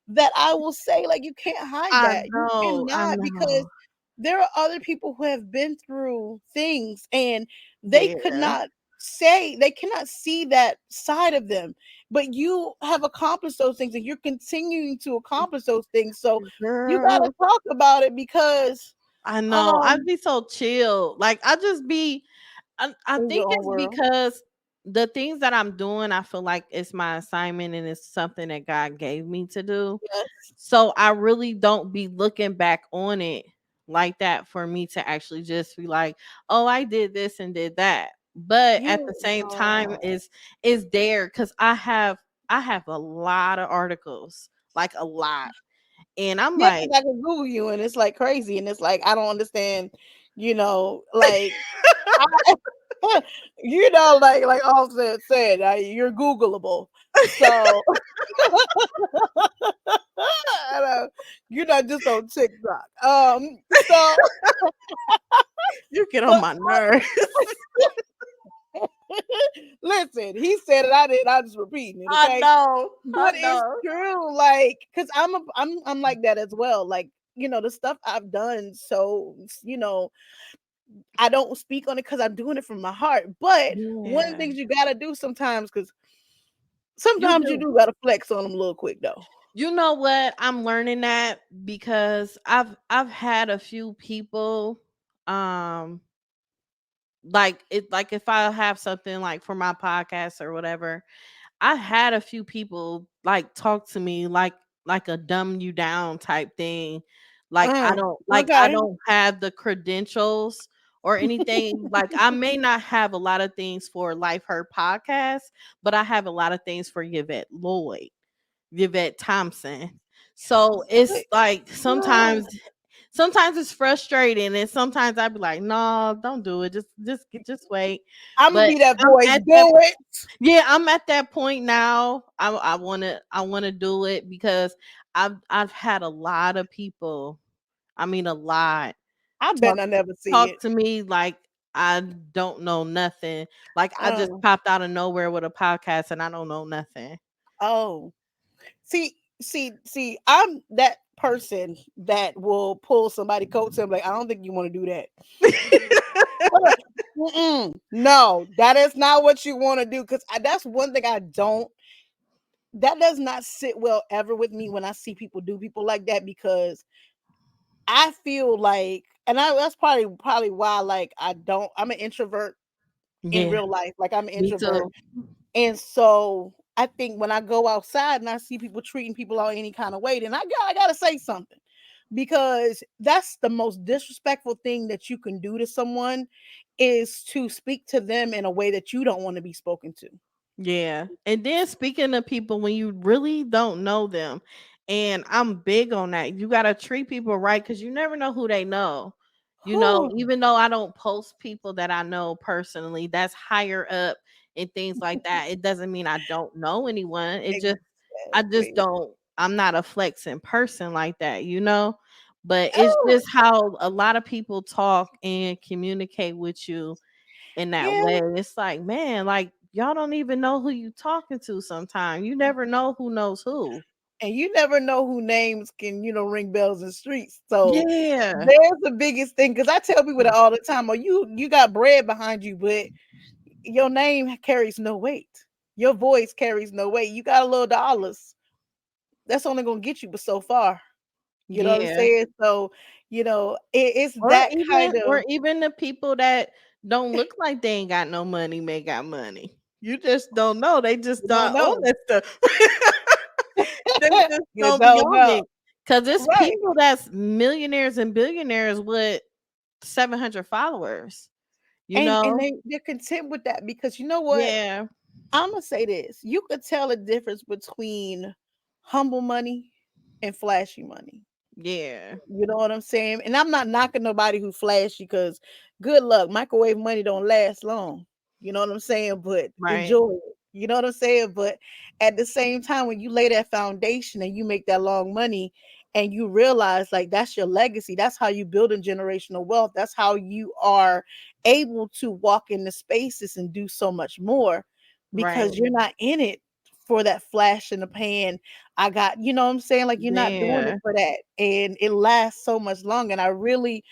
that I will say. Like, you can't hide I that. You know, I cannot, because know. there are other people who have been through things, and they could Yeah. not they cannot see that side of them. But you have accomplished those things, and you're continuing to accomplish those things. So you gotta Girl. talk about it, because I know. I'd um be so chill. Like I just be I in think your own it's world. because the things that I'm doing, I feel like it's my assignment and it's something that God gave me to do. Yes. So I really don't be looking back on it like that for me to actually just be like, "Oh, I did this and did that." But at the You same time is there cuz I have a lot of articles, like a lot. And I'm yeah, because like I can Google you and it's like crazy, and it's like I don't understand, like I, like Offset said, you're Googleable. So I don't- you're not just on TikTok. So you get on but my nerves. listen, he said it, I did. I just repeating it, I okay? know. I But it's know. true, like, cause I'm like that as well. Like, the stuff I've done. So, I don't speak on it because I'm doing it from my heart. But one of the Yeah. things you gotta do sometimes, because You sometimes you do. do gotta flex on them a little quick though. You know what? I'm learning that because I've had a few people um like if I have something like for my podcast or whatever, I had a few people like talk to me like a dumb you down type thing. Like I Okay. don't have the credentials or anything. Like I may not have a lot of things for Life Hurt podcast, but I have a lot of things for Yvette Thompson. So it's like sometimes it's frustrating and sometimes I'd be like, no, don't do it. Just wait. I'm gonna But be that I'm voice. at that Do it. yeah, I'm at that point now. I wanna do it because I've had a lot of people, I mean a lot, I bet talk I never see talk it. to me like I don't know nothing. Like I just Uh, popped out of nowhere with a podcast and I don't know nothing. oh, see. I'm that person that will pull somebody coat and be like, I don't think you want to do that. No, that is not what you want to do. Because that's one thing I don't. That does not sit well ever with me when I see people do people like that, because I feel like, and that's probably why, like, I'm an introvert in Yeah, real life. Like, I'm an me introvert. too. And so I think when I go outside and I see people treating people all any kind of way, then I gotta say something, because that's the most disrespectful thing that you can do to someone, is to speak to them in a way that you don't want to be spoken to. Yeah. And then speaking of people when you really don't know them, and I'm big on that. You got to treat people right cuz you never know who they know. Whew. Even though I don't post people that I know personally, that's higher up and things like that. It doesn't mean I don't know anyone. I just Exactly. don't I'm not a flexing person like that. But it's Oh, just how a lot of people talk and communicate with you in that yeah. way. It's like, man, like y'all don't even know who you talking to sometimes. You never know who knows who. And you never know who names can, ring bells in streets. So Yeah. there's the biggest thing, because I tell people that all the time. Oh, you got bread behind you, but your name carries no weight. Your voice carries no weight. You got a little dollars. That's only gonna get you but so far. You know what I'm Yeah. saying? So, it's that kind Or of. even the people that don't look like they ain't got no money may got money. You just don't know. They just You don't not on know. that stuff. They just You don't be don't on know. it. Cause it's Right. people that's millionaires and billionaires with 700 followers, you And know? they're content with that, because you know what? Yeah. I'm gonna say this. You could tell a difference between humble money and flashy money. Yeah. You know what I'm saying? And I'm not knocking nobody who flashy, because good luck. Microwave money don't last long. You know what I'm saying? But Right. enjoy it. You know what I'm saying? But at the same time, when you lay that foundation and you make that long money and you realize like that's your legacy, that's how you build in generational wealth. That's how you are able to walk in the spaces and do so much more Right. because you're not in it for that flash in the pan. I got, you know what I'm saying? Like you're not doing it Yeah. for that. And it lasts so much longer. And I really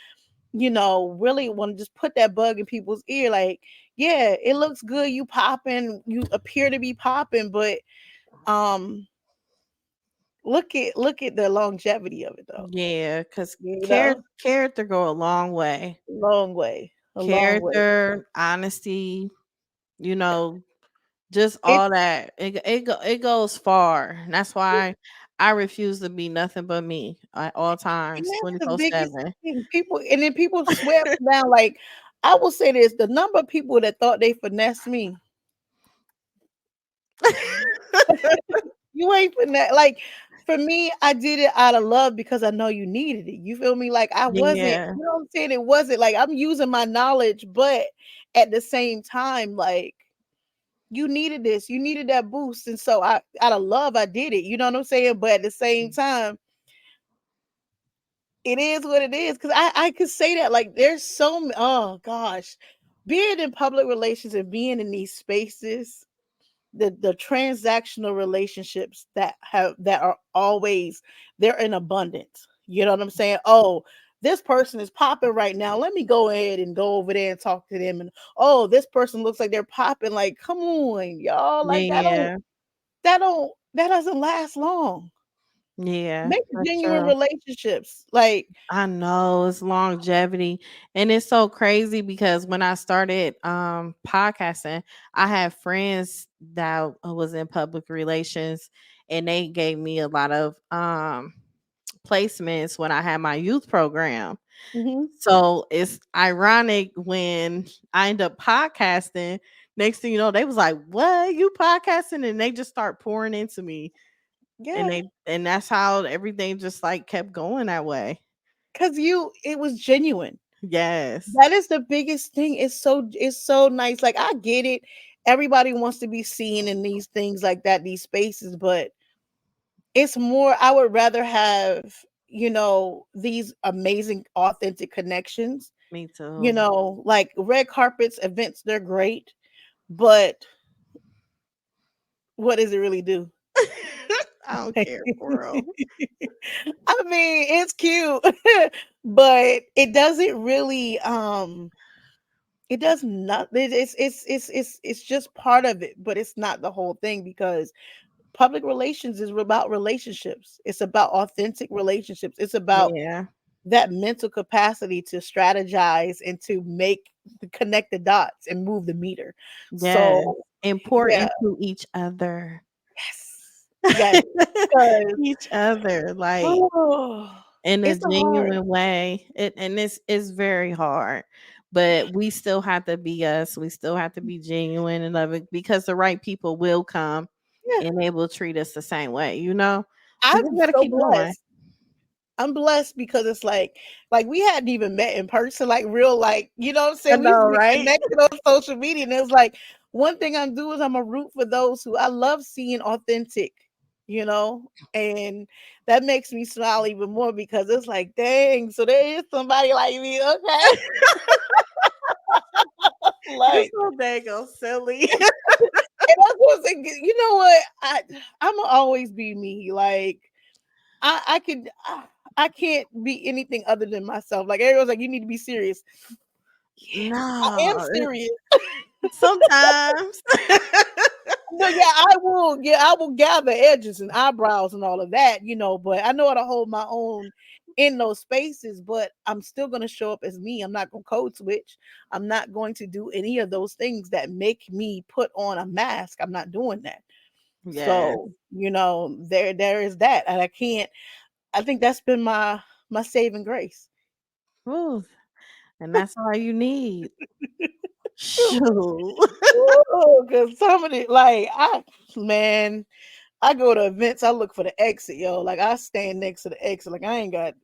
really want to just put that bug in people's ear. Like, yeah, it looks good. You popping, you appear to be popping, but um, look at the longevity of it though. Yeah. Because You know, character go a long way. long way, a long way. Character, honesty, you know, just It all that. It goes far. And that's why I refuse to be nothing but me at all and times, that's the biggest 24/7. thing. People and then people swear up and down. Like I will say this: the number of people that thought they finessed me, you ain't finesse. Like for me, I did it out of love because I know you needed it. You feel me? Like I wasn't, Yeah. you know what I'm saying? It wasn't like I'm using my knowledge, but at the same time, like you needed this, you needed that boost. And so I out of love, I did it. You know what I'm saying? But at the same time, it is what it is. Cause I could say that like there's oh gosh, being in public relations and being in these spaces, the transactional relationships that are always they're in abundance. You know what I'm saying? Oh, this person is popping right now. Let me go ahead and go over there and talk to them. And oh, this person looks like they're popping. Like, come on, y'all. Like Yeah. that doesn't last long. Yeah. Make That's genuine true. relationships. Like, I know it's longevity, and it's so crazy because when I started podcasting, I had friends that was in public relations, and they gave me a lot of placements when I had my youth program. mhm, So it's ironic when I end up podcasting. Next thing you know, they was like, "What, you podcasting?" And they just start pouring into me, and yeah. that's how everything just like kept going that way. Cause it was genuine. Yes. That is the biggest thing. It's so nice. Like I get it. Everybody wants to be seen in these things like that, these spaces, but it's more I would rather have, these amazing authentic connections. Me too. Like red carpets, events, they're great, but what does it really do? I don't care for real. I mean, it's cute, but it doesn't really it does not it's just part of it, but it's not the whole thing because public relations is about relationships. It's about authentic relationships. It's about Yeah. that mental capacity to strategize and to connect the dots and move the meter. Yes. So, yeah, Important to each other. yes. Yes. Because Each other, like oh, in a it's hard. genuine way. And it's very hard. But we still have to be us. We still have to be genuine and love it because the right people will come Yeah. and they will treat us the same way, you know? We just I'm gotta so keep going. blessed. I'm blessed because it's like we hadn't even met in person, like real, like you know what I'm I saying. We've know, been right? connected on social media, and it was like one thing I'm doing is I'm a root for those who I love seeing authentic, and that makes me smile even more because it's like, dang, so there is somebody like me, okay, You're like. so daggone silly. And I was like, you know what? I'm gonna always be me. Like I can't be anything other than myself. Like everyone's like, you need to be serious. Yeah, I am No, serious. sometimes. No, yeah, I will. Yeah, I will gather edges and eyebrows and all of that, but I know how to hold my own in those spaces, but I'm still going to show up as me. I'm not going to code switch. I'm not going to do any of those things that make me put on a mask. I'm not doing that. Yeah. So, there is that. And I think that's been my saving grace. Ooh, and that's all you need. Shoot. Because some of the like man, I go to events, I look for the exit, yo. Like I stand next to the exit. Like I ain't got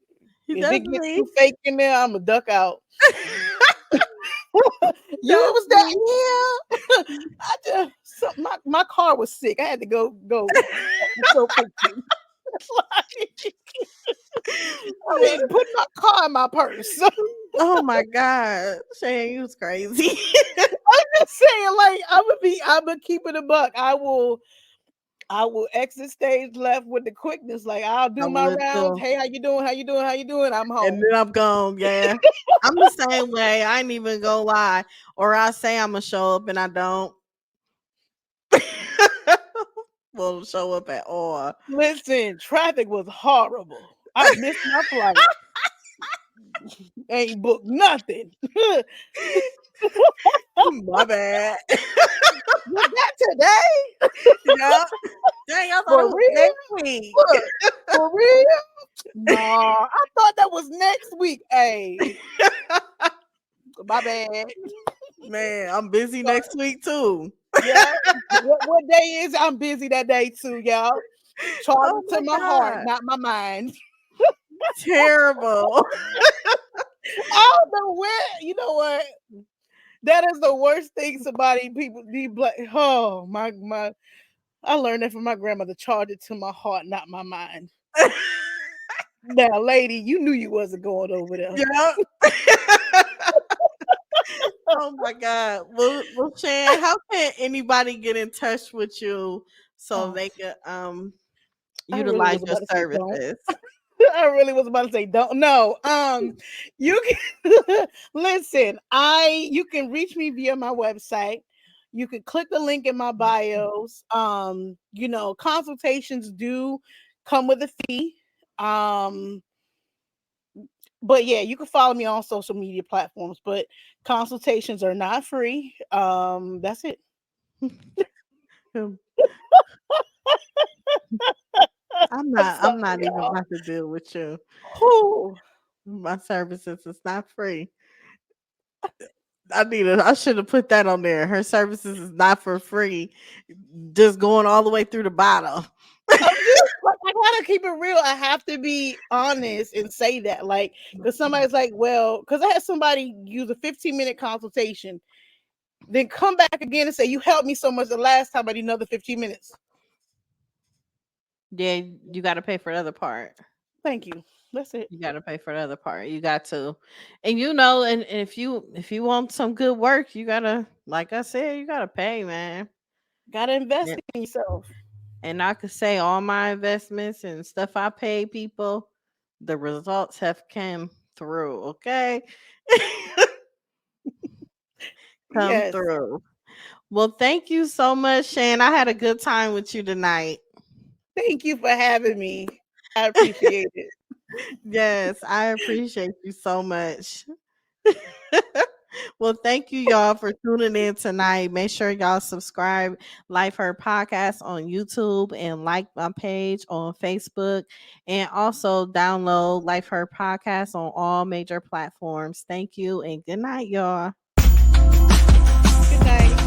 if it That's gets me. too fake in there, I'm a duck out. It Don't was that, be. yeah. I just my car was sick. I had to go show pictures. Like, I Yeah. mean, put my car in my purse. Oh my God. Shane, you was crazy. I'm just saying, like, I'm gonna keep it a buck. I will exit stage left with the quickness. Like, I'll I do my would rounds. too. Hey, how you doing? How you doing? How you doing? I'm And home. then I'm gone. Yeah. I'm the same way. I ain't even gonna lie. Or I say I'm gonna show up and I don't. Won't show up at all. Listen, traffic was horrible. I missed my flight. Ain't booked nothing. My bad. Was that today? Yeah. Dang, I thought it For was real? next week. Look, for real? No, I thought that was next week. Hey, my bad. Man, I'm busy next week too. Yeah. What day is it? I'm busy that day too, y'all. Charge Oh it to my my heart, God. not my mind. Terrible. I don't know where. You know what? That is the worst thing. Somebody people be like, oh my. I learned that from my grandmother. Charge it to my heart, not my mind. Now, lady, you knew you wasn't going over there. Yeah. Oh my God. Well, Shan, how can anybody get in touch with you so Oh, they can I really utilize was your about to say don't. services? I really was about to say don't. No. You can listen. You can reach me via my website. You can click the link in my bios. Consultations do come with a fee. Um, but yeah, you can follow me on social media platforms, but consultations are not free. That's it. I'm I'm not sorry, I'm not even y'all. about to deal with you. Whew. My services is not free. I should have put that on there. Her services is not for free. Just going all the way through the bottom. I'm just like, I gotta keep it real. I have to be honest and say that, like, because somebody's like, well, because I had somebody use a 15-minute consultation, then come back again and say, you helped me so much the last time, I need another 15 minutes. Yeah, you gotta pay for the other part. Thank you. That's it. You gotta pay for the other part. You got to. And and if you want some good work, you gotta, like I said, you gotta pay, man. Gotta invest And, in yourself. and I could say all my investments and stuff I pay people, the results have come through, okay? Come Yes. through. Well, thank you so much, Shan. I had a good time with you tonight. Thank you for having me. I appreciate it. Yes, I appreciate you so much. Well, thank you, y'all, for tuning in tonight. Make sure y'all subscribe, like her podcast on YouTube, and like my page on Facebook. And also download Life Her podcast on all major platforms. Thank you, and good night, y'all. Good night.